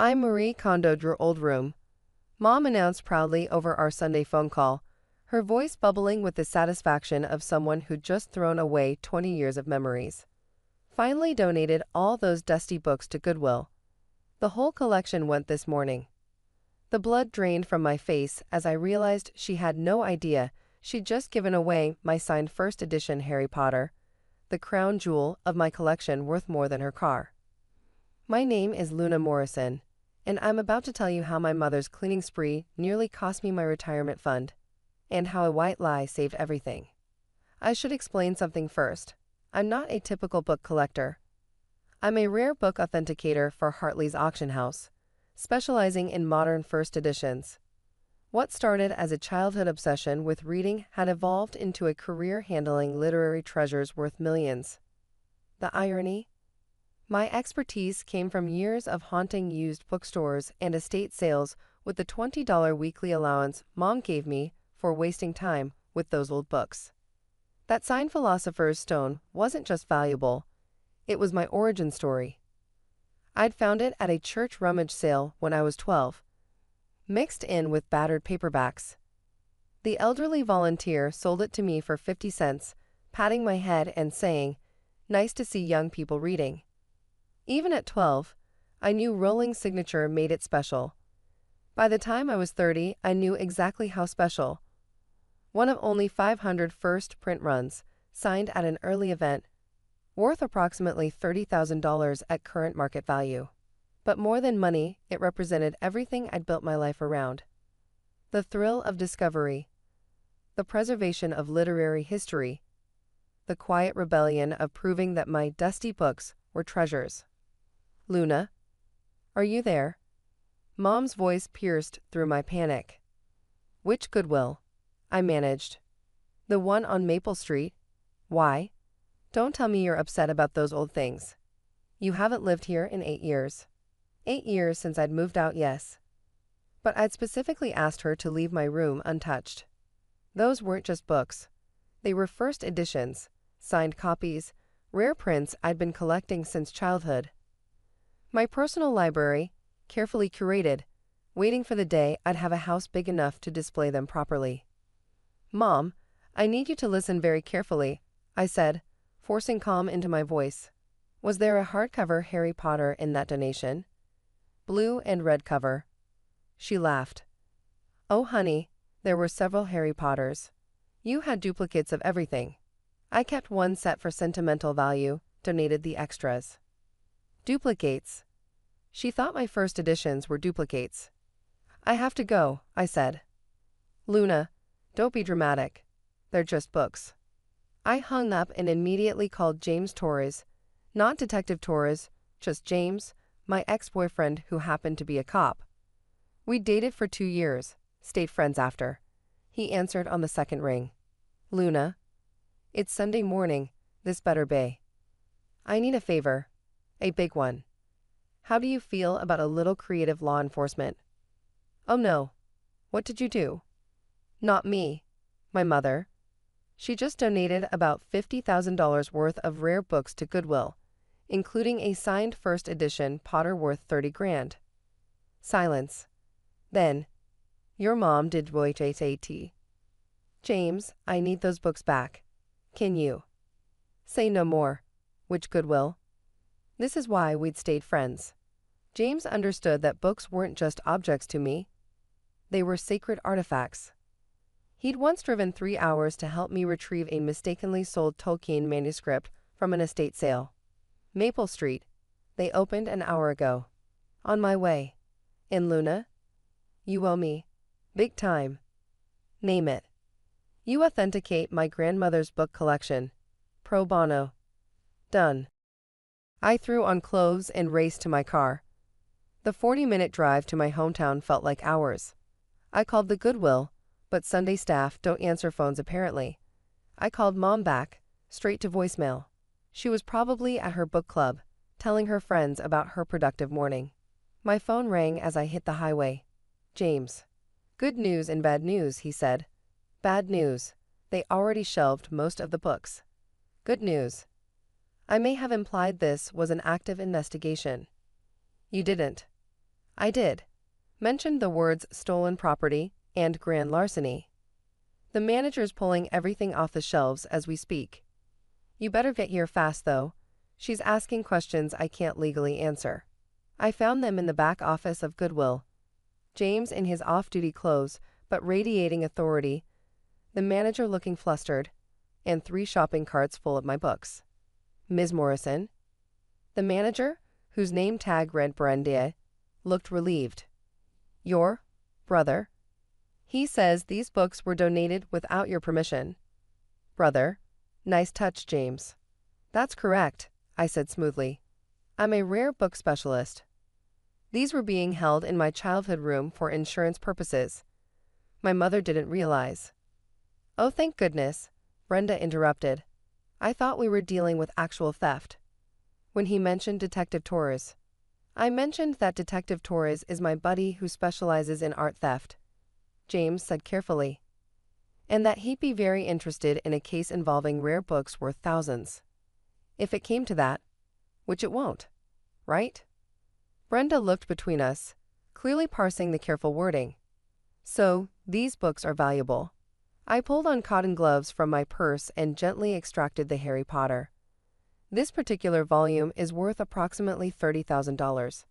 I'm Marie Kondoed, your old room, Mom announced proudly over our Sunday phone call, her voice bubbling with the satisfaction of someone who'd just thrown away 20 years of memories. Finally donated all those dusty books to Goodwill. The whole collection went this morning. The blood drained from my face as I realized she had no idea she'd just given away my signed first edition Harry Potter, the crown jewel of my collection worth more than her car. My name is Luna Morrison, and I'm about to tell you how my mother's cleaning spree nearly cost me my retirement fund, and how a white lie saved everything. I should explain something first. I'm not a typical book collector. I'm a rare book authenticator for Hartley's auction house, specializing in modern first editions. What started as a childhood obsession with reading had evolved into a career handling literary treasures worth millions. The irony? My expertise came from years of haunting used bookstores and estate sales with the $20 weekly allowance Mom gave me for wasting time with those old books. That signed Philosopher's Stone wasn't just valuable, it was my origin story. I'd found it at a church rummage sale when I was 12, mixed in with battered paperbacks. The elderly volunteer sold it to me for 50 cents, patting my head and saying, "Nice to see young people reading." Even at 12, I knew Rowling's signature made it special. By the time I was 30, I knew exactly how special. One of only 500 first print runs, signed at an early event, worth approximately $30,000 at current market value. But more than money, it represented everything I'd built my life around. The thrill of discovery, the preservation of literary history, the quiet rebellion of proving that my dusty books were treasures. "Luna, are you there?" Mom's voice pierced through my panic. "Which Goodwill?" I managed. "The one on Maple Street. Why? Don't tell me you're upset about those old things. You haven't lived here in 8 years. 8 years since I'd moved out, yes. But I'd specifically asked her to leave my room untouched. Those weren't just books. They were first editions, signed copies, rare prints I'd been collecting since childhood. My personal library, carefully curated, waiting for the day I'd have a house big enough to display them properly. "Mom, I need you to listen very carefully," I said, forcing calm into my voice. "Was there a hardcover Harry Potter in that donation?" "Blue and red cover." She laughed. "Oh honey, there were several Harry Potters. You had duplicates of everything. I kept one set for sentimental value, donated the extras." Duplicates. She thought my first editions were duplicates. "I have to go," I said. "Luna, don't be dramatic. They're just books." I hung up and immediately called James Torres, not Detective Torres, just James, my ex-boyfriend who happened to be a cop. We dated for 2 years, stayed friends after. He answered on the second ring. "Luna, it's Sunday morning, this better be. I need a favor, a big one. How do you feel about a little creative law enforcement?" "Oh no. What did you do?" "Not me. My mother. She just donated about $50,000 worth of rare books to Goodwill, including a signed first edition Potter worth 30 grand. Silence. Then, "Your mom did WHAT. James, I need those books back. Can you?" "Say no more." "Which Goodwill?" This is why we'd stayed friends. James understood that books weren't just objects to me. They were sacred artifacts. He'd once driven 3 hours to help me retrieve a mistakenly sold Tolkien manuscript from an estate sale. "Maple Street. They opened an hour ago." "On my way." "And Luna? You owe me. Big time." "Name it." "You authenticate my grandmother's book collection. Pro bono." "Done." I threw on clothes and raced to my car. The 40-minute drive to my hometown felt like hours. I called the Goodwill, but Sunday staff don't answer phones apparently. I called Mom back, straight to voicemail. She was probably at her book club, telling her friends about her productive morning. My phone rang as I hit the highway. "James." "Good news and bad news," he said. "Bad news. They already shelved most of the books." "Good news." I may have implied this was an active investigation. "You didn't." I did. Mentioned the words stolen property and grand larceny. The manager's pulling everything off the shelves as we speak. You better get here fast though. She's asking questions I can't legally answer. I found them in the back office of Goodwill. James in his off-duty clothes, but radiating authority, the manager looking flustered, and 3 shopping carts full of my books. Ms. Morrison? The manager, whose name tag read Brenda, looked relieved. Your brother? He says these books were donated without your permission. Brother? Nice touch, James. That's correct, I said smoothly. I'm a rare book specialist. These were being held in my childhood room for insurance purposes. My mother didn't realize. Oh, thank goodness, Brenda interrupted. I thought we were dealing with actual theft. When he mentioned Detective Torres, I mentioned that Detective Torres is my buddy who specializes in art theft, James said carefully, and that he'd be very interested in a case involving rare books worth thousands. If it came to that, which it won't, right? Brenda looked between us, clearly parsing the careful wording. So, these books are valuable. I pulled on cotton gloves from my purse and gently extracted the Harry Potter. This particular volume is worth approximately $30,000.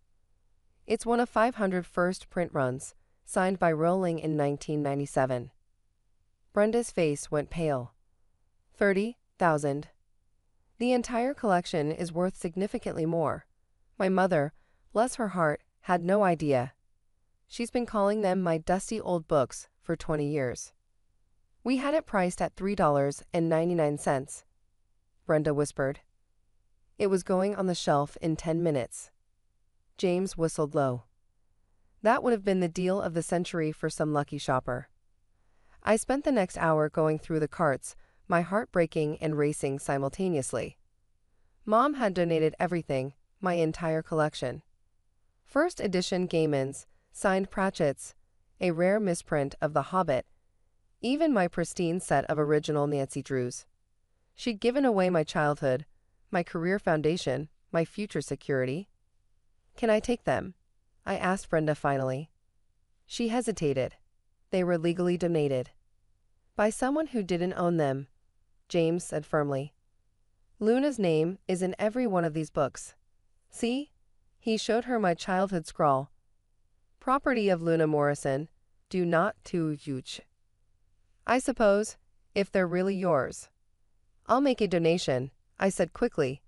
It's one of 500 first print runs, signed by Rowling in 1997. Brenda's face went pale. 30,000. The entire collection is worth significantly more. My mother, bless her heart, had no idea. She's been calling them my dusty old books for 20 years. We had it priced at $3.99, Brenda whispered. It was going on the shelf in 10 minutes. James whistled low. That would have been the deal of the century for some lucky shopper. I spent the next hour going through the carts, my heart breaking and racing simultaneously. Mom had donated everything, my entire collection. First edition Gaimans, signed Pratchett's, a rare misprint of The Hobbit, even my pristine set of original Nancy Drews. She'd given away my childhood, my career foundation, my future security. Can I take them? I asked Brenda finally. She hesitated. They were legally donated. By someone who didn't own them, James said firmly. Luna's name is in every one of these books. See? He showed her my childhood scrawl. Property of Luna Morrison, do not to huge. I suppose, if they're really yours. I'll make a donation, I said quickly.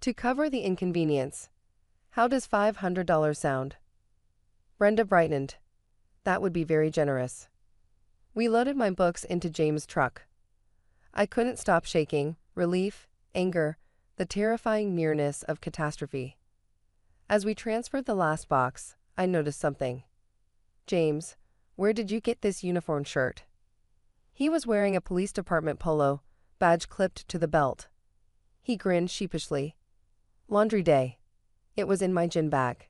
To cover the inconvenience. How does $500 sound? Brenda brightened. That would be very generous. We loaded my books into James' truck. I couldn't stop shaking, relief, anger, the terrifying nearness of catastrophe. As we transferred the last box, I noticed something. James, where did you get this uniform shirt? He was wearing a police department polo, badge clipped to the belt. He grinned sheepishly. Laundry day. It was in my gin bag.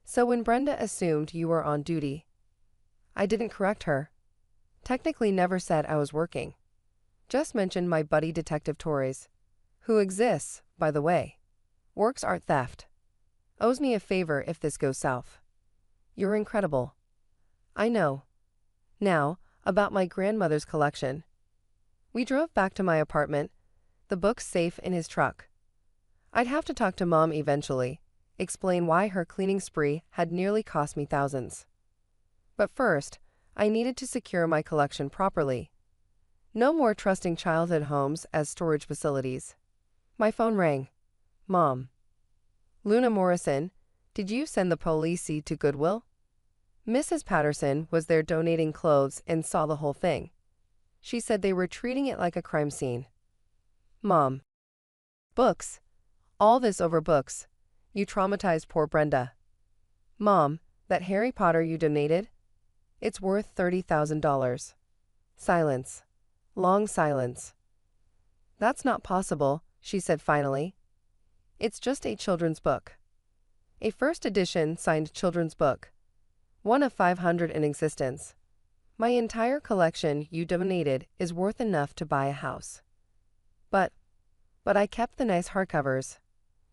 So when Brenda assumed you were on duty, I didn't correct her. Technically never said I was working. Just mentioned my buddy Detective Torres, who exists, by the way. Works art theft. Owes me a favor if this goes south. You're incredible. I know. Now, about my grandmother's collection. We drove back to my apartment, the books safe in his truck. I'd have to talk to Mom eventually, explain why her cleaning spree had nearly cost me thousands. But first, I needed to secure my collection properly. No more trusting childhood homes as storage facilities. My phone rang. Mom. Luna Morrison, did you send the police to Goodwill? Mrs. Patterson was there donating clothes and saw the whole thing. She said they were treating it like a crime scene. Mom. Books. All this over books. You traumatized poor Brenda. Mom, that Harry Potter you donated? It's worth $30,000. Silence. Long silence. That's not possible, she said finally. It's just a children's book. A first edition signed children's book. One of 500 in existence. My entire collection you donated is worth enough to buy a house. But I kept the nice hardcovers.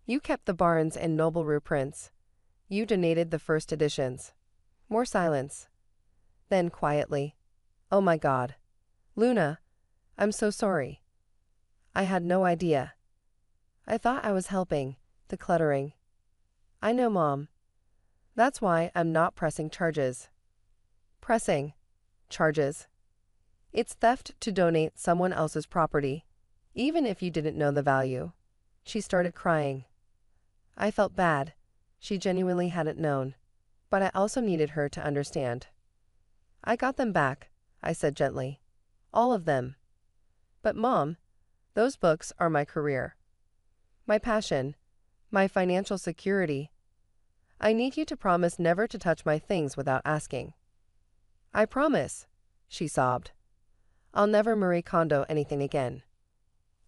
You kept the Barnes and Noble reprints. You donated the first editions. More silence. Then quietly, "Oh my God. Luna, I'm so sorry. I had no idea. I thought I was helping, decluttering. I know, Mom. That's why I'm not pressing charges." Pressing charges. It's theft to donate someone else's property, even if you didn't know the value. She started crying. I felt bad. She genuinely hadn't known. But I also needed her to understand. "I got them back," I said gently. "All of them." "But Mom, those books are my career. My passion. My financial security. I need you to promise never to touch my things without asking." "I promise," she sobbed. "I'll never Marie Kondo anything again."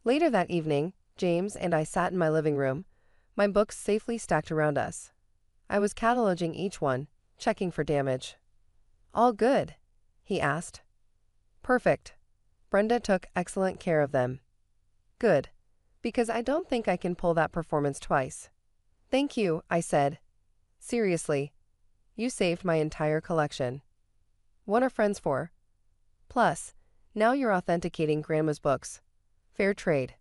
Later that evening, James and I sat in my living room, my books safely stacked around us. I was cataloging each one, checking for damage. "All good?" he asked. "Perfect. Brenda took excellent care of them." "Good. Because I don't think I can pull that performance twice." "Thank you," I said. "Seriously. You saved my entire collection." "What are friends for? Plus, now you're authenticating Grandma's books. Fair trade."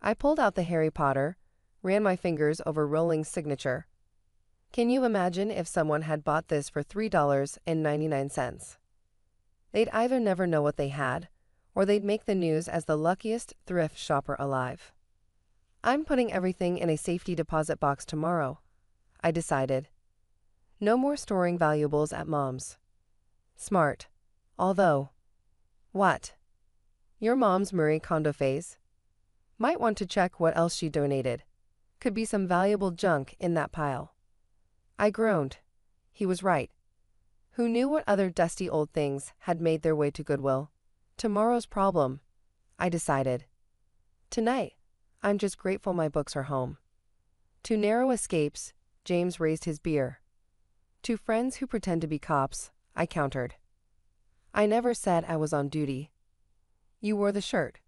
I pulled out the Harry Potter, ran my fingers over Rowling's signature. Can you imagine if someone had bought this for $3.99? They'd either never know what they had, or they'd make the news as the luckiest thrift shopper alive. "I'm putting everything in a safety deposit box tomorrow," I decided. No more storing valuables at Mom's. Smart. Although, what? Your mom's Marie Kondo phase? Might want to check what else she donated. Could be some valuable junk in that pile. I groaned. He was right. Who knew what other dusty old things had made their way to Goodwill? Tomorrow's problem, I decided. Tonight, I'm just grateful my books are home. To narrow escapes, James raised his beer. To friends who pretend to be cops, I countered. I never said I was on duty. You wore the shirt.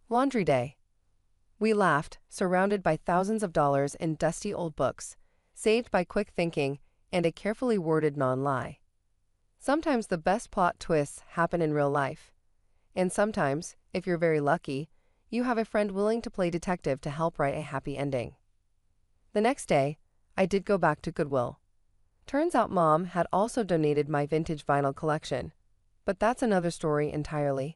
Laundry day. We laughed, surrounded by thousands of dollars in dusty old books, saved by quick thinking and a carefully worded non-lie. Sometimes the best plot twists happen in real life. And sometimes, if you're very lucky, you have a friend willing to play detective to help write a happy ending. The next day, I did go back to Goodwill. Turns out Mom had also donated my vintage vinyl collection. But that's another story entirely.